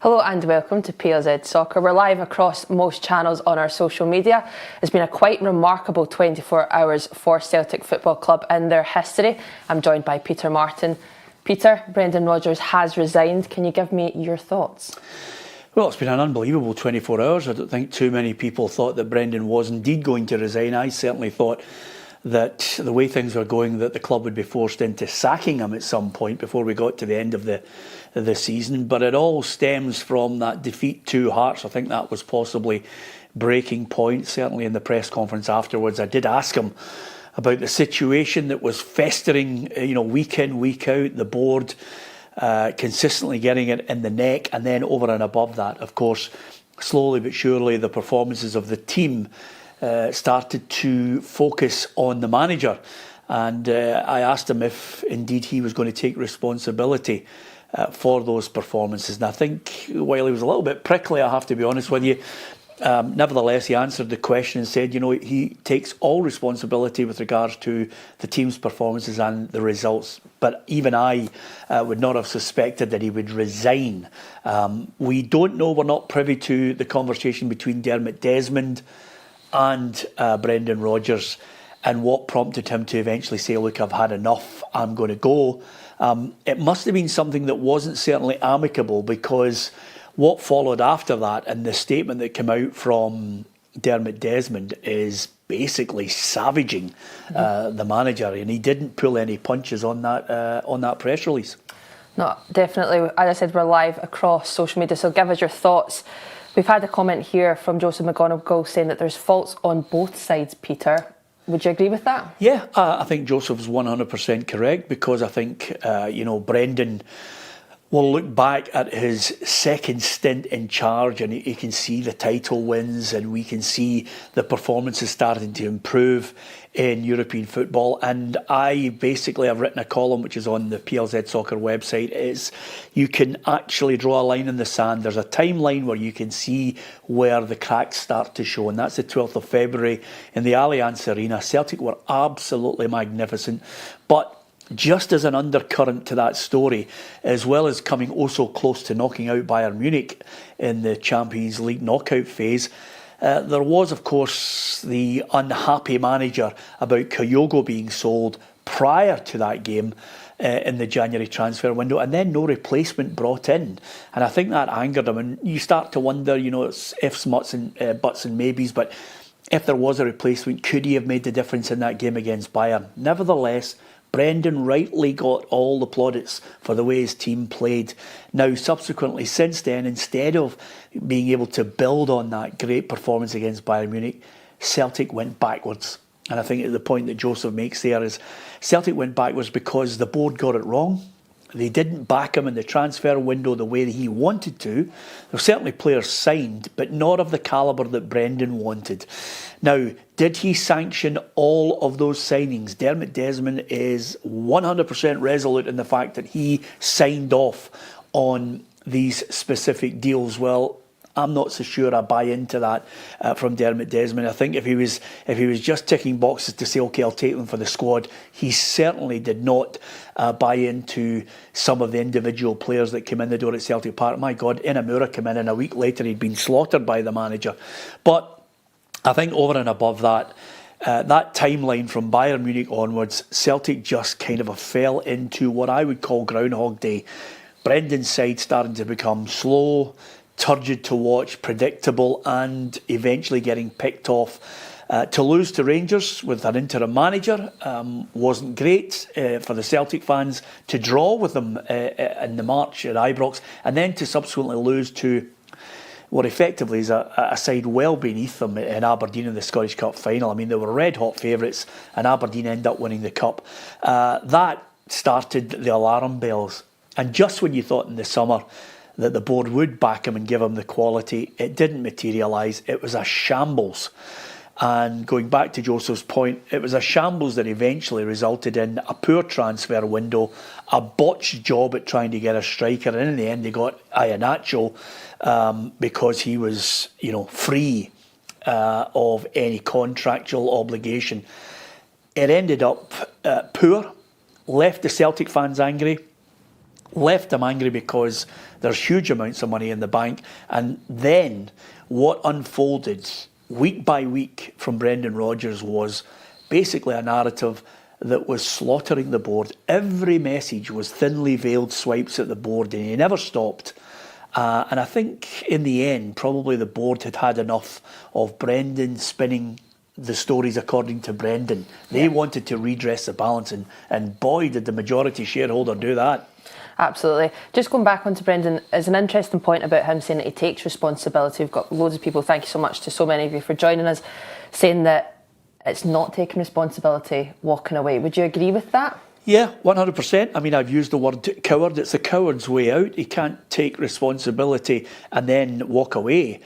Hello and welcome to PLZ Soccer. We're live across most channels on our social media. It's been a quite remarkable 24 hours for Celtic Football Club in their history. I'm joined by Peter Martin. Peter, Brendan Rodgers has resigned. Can you give me your thoughts? Well, it's been an unbelievable 24 hours. I don't think too many people thought that Brendan was indeed going to resign. I certainly thought that the way things were going, that the club would be forced into sacking him at some point before we got to the end of the season. But it all stems from that defeat to Hearts. I think that was possibly breaking point. Certainly in the press conference afterwards, I did ask him about the situation that was festering, week in, week out. The board consistently getting it in the neck, and then over and above that, of course, slowly but surely, the performances of the team started to focus on the manager. And I asked him if indeed he was going to take responsibility for those performances. And I think while he was a little bit prickly, I have to be honest with you, nevertheless he answered the question and said, he takes all responsibility with regards to the team's performances and the results. But even I would not have suspected that he would resign. We don't know, we're not privy to the conversation between Dermot Desmond and Brendan Rodgers and what prompted him to eventually say, look, I've had enough, I'm going to go. It must have been something that wasn't certainly amicable, because what followed after that and the statement that came out from Dermot Desmond is basically savaging the manager, and he didn't pull any punches on that press release. No, definitely. As I said, we're live across social media, so give us your thoughts. We've had a comment here from Joseph McGonigal saying that there's faults on both sides, Peter. Would you agree with that? Yeah, I think Joseph's 100% correct, because I think, Brendan will look back at his second stint in charge and he can see the title wins, and we can see the performances starting to improve in European football. And I basically have written a column which is on the PLZ Soccer website. Is you can actually draw a line in the sand. There's a timeline where you can see where the cracks start to show, and that's the 12th of February in the Allianz Arena. Celtic were absolutely magnificent, but just as an undercurrent to that story, as well as coming oh so close to knocking out Bayern Munich in the Champions League knockout phase, there was, of course, the unhappy manager about Kyogo being sold prior to that game in the January transfer window, and then no replacement brought in. And I think that angered him. And you start to wonder, it's ifs, buts and maybes, but if there was a replacement, could he have made the difference in that game against Bayern? Nevertheless, Brendan rightly got all the plaudits for the way his team played. Now, subsequently, since then, instead of being able to build on that great performance against Bayern Munich, Celtic went backwards. And I think the point that Joseph makes there is Celtic went backwards because the board got it wrong. They didn't back him in the transfer window the way that he wanted to. There were certainly players signed, but not of the calibre that Brendan wanted. Now, did he sanction all of those signings? Dermot Desmond is 100% resolute in the fact that he signed off on these specific deals. Well, I'm not so sure I buy into that from Dermot Desmond. I think if he was just ticking boxes to say, OK, I'll take them for the squad, he certainly did not buy into some of the individual players that came in the door at Celtic Park. My God, Inamura came in and a week later he'd been slaughtered by the manager. But I think over and above that, that timeline from Bayern Munich onwards, Celtic just kind of fell into what I would call Groundhog Day. Brendan's side starting to become slow, turgid to watch, predictable, and eventually getting picked off. To lose to Rangers with an interim manager wasn't great for the Celtic fans. To draw with them in the March at Ibrox, and then to subsequently lose to what effectively is a side well beneath them in Aberdeen in the Scottish Cup final. I mean, they were red-hot favourites, and Aberdeen end up winning the Cup. That started the alarm bells. And just when you thought in the summer that the board would back him and give him the quality, it didn't materialise. It was a shambles. And going back to Joseph's point, it was a shambles that eventually resulted in a poor transfer window, a botched job at trying to get a striker, and in the end they got Iheanacho because he was, free of any contractual obligation. It ended up poor, left the Celtic fans angry. left them angry because there's huge amounts of money in the bank. And then what unfolded week by week from Brendan Rodgers was basically a narrative that was slaughtering the board. Every message was thinly veiled swipes at the board, and he never stopped. And I think in the end, probably the board had had enough of Brendan spinning the stories according to Brendan. They wanted to redress the balance, and boy, did the majority shareholder do that. Absolutely. Just going back onto Brendan, is an interesting point about him saying that he takes responsibility. We've got loads of people, thank you so much to so many of you for joining us, saying that it's not taking responsibility, walking away. Would you agree with that? Yeah, 100%. I mean, I've used the word coward. It's the coward's way out. He can't take responsibility and then walk away.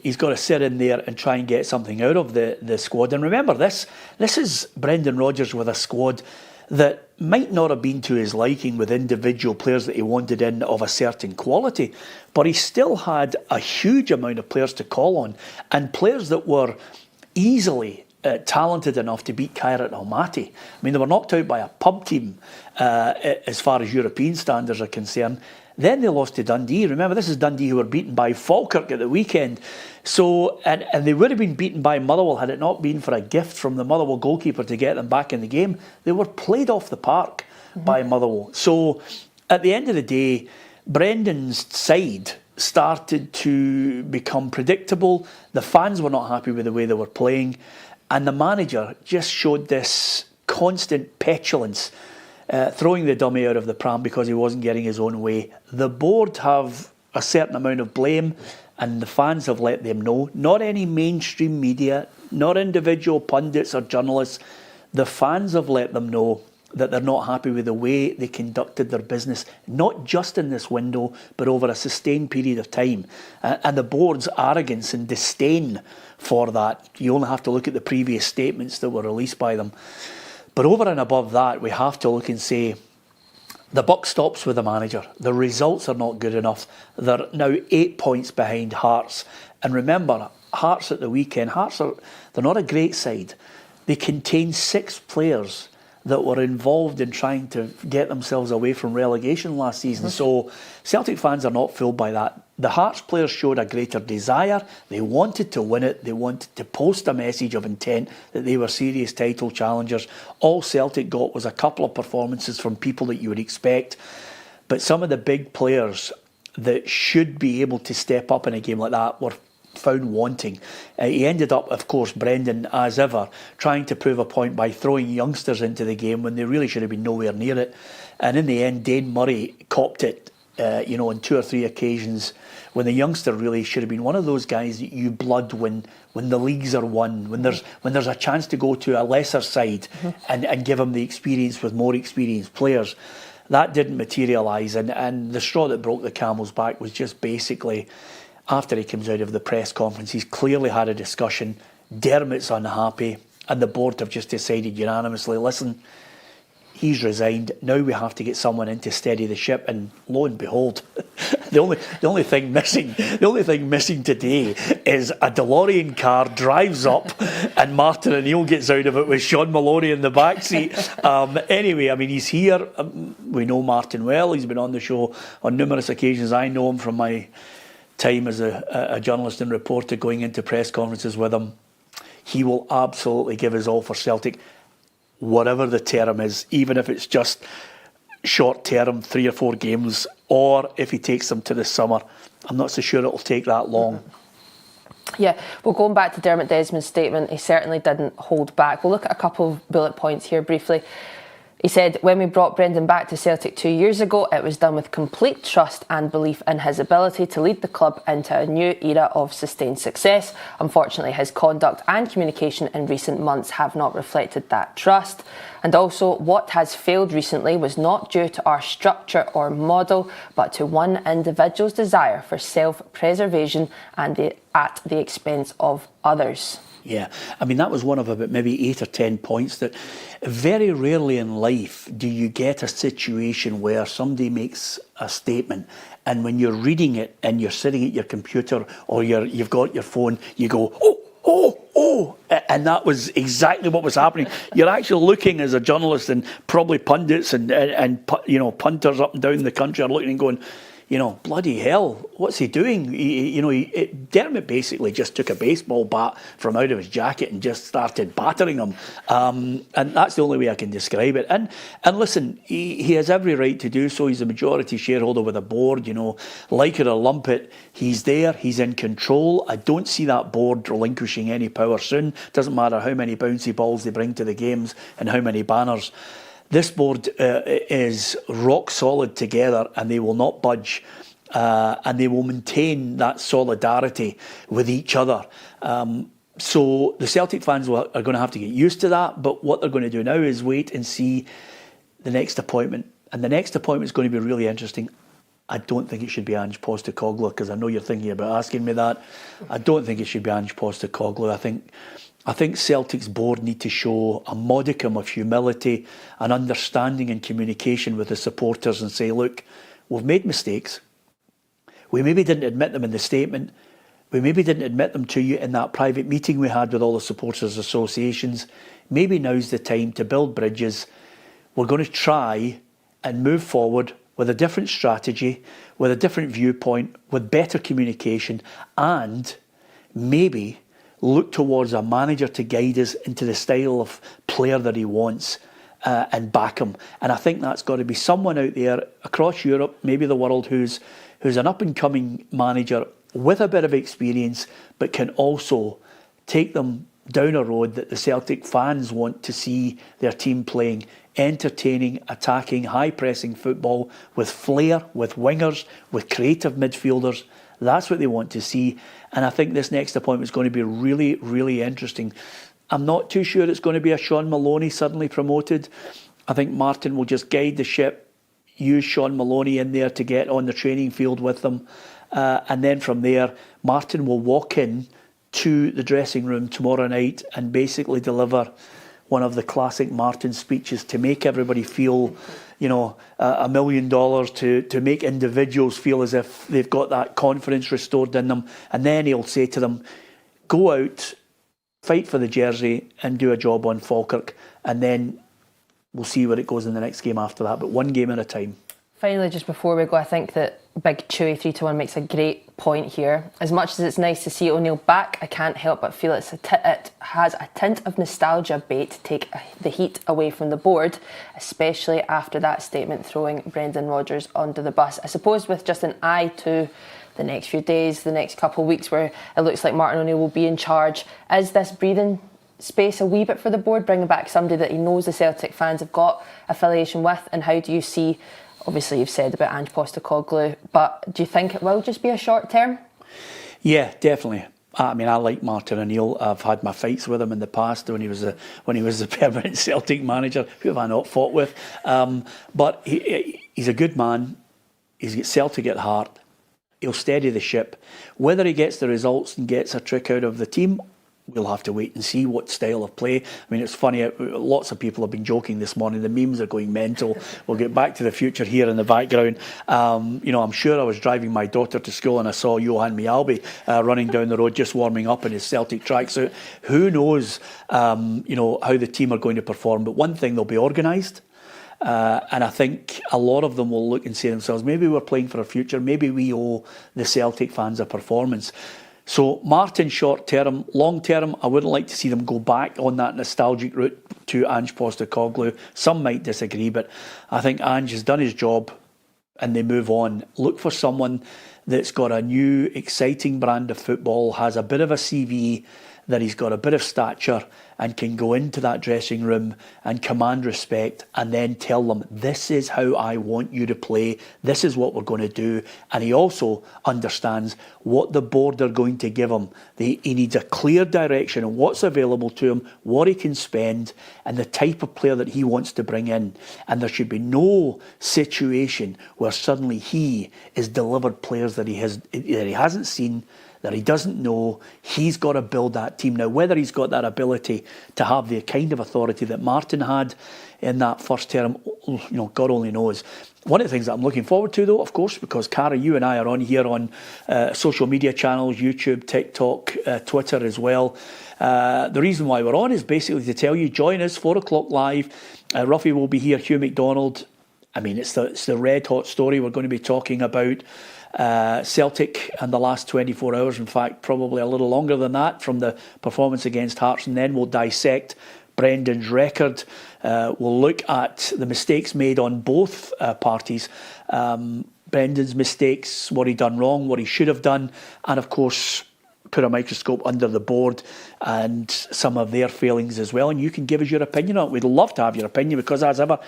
He's got to sit in there and try and get something out of the squad. And remember, this is Brendan Rodgers with a squad that might not have been to his liking, with individual players that he wanted in of a certain quality, but he still had a huge amount of players to call on, and players that were easily talented enough to beat Kairat Almaty. I mean, they were knocked out by a pub team as far as European standards are concerned. Then they lost to Dundee. Remember, this is Dundee who were beaten by Falkirk at the weekend. So, and they would have been beaten by Motherwell had it not been for a gift from the Motherwell goalkeeper to get them back in the game. They were played off the park by Motherwell. So, at the end of the day, Brendan's side started to become predictable. The fans were not happy with the way they were playing. And the manager just showed this constant petulance, throwing the dummy out of the pram because he wasn't getting his own way. The board have a certain amount of blame, and the fans have let them know. Not any mainstream media, not individual pundits or journalists. The fans have let them know that they're not happy with the way they conducted their business, not just in this window, but over a sustained period of time. And the board's arrogance and disdain for that, you only have to look at the previous statements that were released by them. But over and above that, we have to look and say, the buck stops with the manager. The results are not good enough. They're now 8 points behind Hearts. And remember, Hearts at the weekend, they're not a great side. They contain 6 players that were involved in trying to get themselves away from relegation last season. So Celtic fans are not fooled by that. The Hearts players showed a greater desire. They wanted to win it. They wanted to post a message of intent that they were serious title challengers. All Celtic got was a couple of performances from people that you would expect. But some of the big players that should be able to step up in a game like that were found wanting. He ended up, of course, Brendan, as ever, trying to prove a point by throwing youngsters into the game when they really should have been nowhere near it. And in the end, Dane Murray copped it, on 2 or 3 occasions when the youngster really should have been one of those guys that you blood when the leagues are won, when there's a chance to go to a lesser side and give him the experience with more experienced players. That didn't materialise, and the straw that broke the camel's back was just basically, after he comes out of the press conference, he's clearly had a discussion. Dermot's unhappy, and the board have just decided unanimously, listen, he's resigned. Now we have to get someone in to steady the ship. And lo and behold, the only thing missing today is a DeLorean car drives up, and Martin O'Neill gets out of it with Sean Maloney in the back seat. Anyway, I mean, he's here. We know Martin well. He's been on the show on numerous occasions. I know him from my time as a journalist and reporter going into press conferences with him. He will absolutely give his all for Celtic, whatever the term is, even if it's just short term, 3 or 4 games, or if he takes them to the summer. I'm not so sure it'll take that long. Yeah, well, going back to Dermot Desmond's statement, he certainly didn't hold back. We'll look at a couple of bullet points here briefly. He said, when we brought Brendan back to Celtic 2 years ago, it was done with complete trust and belief in his ability to lead the club into a new era of sustained success. Unfortunately, his conduct and communication in recent months have not reflected that trust. And also, what has failed recently was not due to our structure or model, but to one individual's desire for self-preservation and at the expense of others. Yeah, I mean, that was one of about maybe 8 or 10 points that very rarely in life do you get a situation where somebody makes a statement and when you're reading it and you're sitting at your computer or you've got your phone, you go, oh, And that was exactly what was happening. You're actually looking as a journalist, and probably pundits and punters up and down the country are looking and going, bloody hell, what's he doing? Dermot basically just took a baseball bat from out of his jacket and just started battering him. And that's the only way I can describe it. And listen, he has every right to do so. He's a majority shareholder with a board, like it or lump it. He's there, he's in control. I don't see that board relinquishing any power soon. Doesn't matter how many bouncy balls they bring to the games and how many banners. This board is rock solid together, and they will not budge, and they will maintain that solidarity with each other. So the Celtic fans are going to have to get used to that, but what they're going to do now is wait and see the next appointment. And the next appointment is going to be really interesting. I don't think it should be Ange Postecoglou, because I know you're thinking about asking me that. I don't think it should be Ange Postecoglou. I think Celtic's board need to show a modicum of humility and understanding and communication with the supporters and say, look, we've made mistakes. We maybe didn't admit them in the statement. We maybe didn't admit them to you in that private meeting we had with all the supporters associations. Maybe now's the time to build bridges. We're going to try and move forward with a different strategy, with a different viewpoint, with better communication, and maybe look towards a manager to guide us into the style of player that he wants, and back him. And I think that's got to be someone out there across Europe, maybe the world, who's an up-and-coming manager with a bit of experience, but can also take them down a road that the Celtic fans want to see their team playing: entertaining, attacking, high-pressing football with flair, with wingers, with creative midfielders. That's what they want to see. And I think this next appointment is going to be really, really interesting. I'm not too sure it's going to be a Sean Maloney suddenly promoted. I think Martin will just guide the ship, use Sean Maloney in there to get on the training field with them. And then from there, Martin will walk in to the dressing room tomorrow night and basically deliver one of the classic Martin speeches to make everybody feel, $1 million, to make individuals feel as if they've got that confidence restored in them. And then he'll say to them, go out, fight for the jersey and do a job on Falkirk. And then we'll see where it goes in the next game after that. But one game at a time. Finally, just before we go, I think that Big Chewy 3-1 makes a great point here. As much as it's nice to see O'Neill back, I can't help but feel it has a tint of nostalgia bait to take the heat away from the board, especially after that statement throwing Brendan Rodgers onto the bus. I suppose with just an eye to the next few days, the next couple of weeks where it looks like Martin O'Neill will be in charge, is this breathing space a wee bit for the board, bringing back somebody that he knows the Celtic fans have got affiliation with? And how do you see, obviously you've said about Ange Postecoglou, but do you think it will just be a short term? Yeah, definitely. I mean, I like Martin O'Neill. I've had my fights with him in the past when he was the permanent Celtic manager. Who have I not fought with? But he's a good man. He's got Celtic at heart. He'll steady the ship. Whether he gets the results and gets a trick out of the team, we'll have to wait and see what style of play. I mean, it's funny, lots of people have been joking this morning. The memes are going mental. We'll get back to the future here in the background. I'm sure I was driving my daughter to school and I saw Johan Mialbi running down the road, just warming up in his Celtic tracksuit. Who knows, how the team are going to perform. But one thing, they'll be organised. And I think a lot of them will look and say to themselves, maybe we're playing for a future. Maybe we owe the Celtic fans a performance. So Martin short term, long term, I wouldn't like to see them go back on that nostalgic route to Ange Postecoglou. Some might disagree, but I think Ange has done his job and they move on. Look for someone that's got a new, exciting brand of football, has a bit of a CV, that he's got a bit of stature and can go into that dressing room and command respect and then tell them, this is how I want you to play, this is what we're going to do. And he also understands what the board are going to give him. He needs a clear direction on what's available to him, what he can spend, and the type of player that he wants to bring in. And there should be no situation where suddenly he is delivered players that he hasn't seen, that he doesn't know. He's got to build that team. Now, whether he's got that ability to have the kind of authority that Martin had in that first term, God only knows. One of the things that I'm looking forward to, though, of course, because Cara, you and I are on here on social media channels, YouTube, TikTok, Twitter as well. The reason why we're on is basically to tell you, join us, 4 o'clock live. Ruffy will be here, Hugh McDonald. I mean, it's the red hot story. We're going to be talking about Celtic and the last 24 hours. In fact, probably a little longer than that from the performance against Hearts. And then we'll dissect Brendan's record. We'll look at the mistakes made on both parties. Brendan's mistakes, what he done wrong, what he should have done. And of course, put a microscope under the board and some of their failings as well. And you can give us your opinion on it. We'd love to have your opinion because, as ever,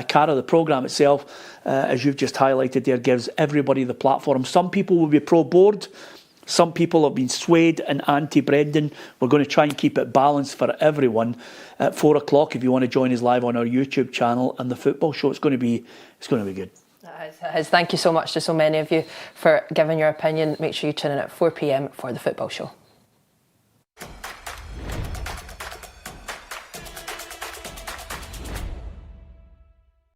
Cara, the programme itself, as you've just highlighted there, gives everybody the platform. Some people will be pro-board. Some people have been swayed and anti-Brendan. We're going to try and keep it balanced for everyone. At 4 o'clock, if you want to join us live on our YouTube channel and the football show, it's going to be good. Thank you so much to so many of you for giving your opinion. Make sure you tune in at 4 p.m. for the football show.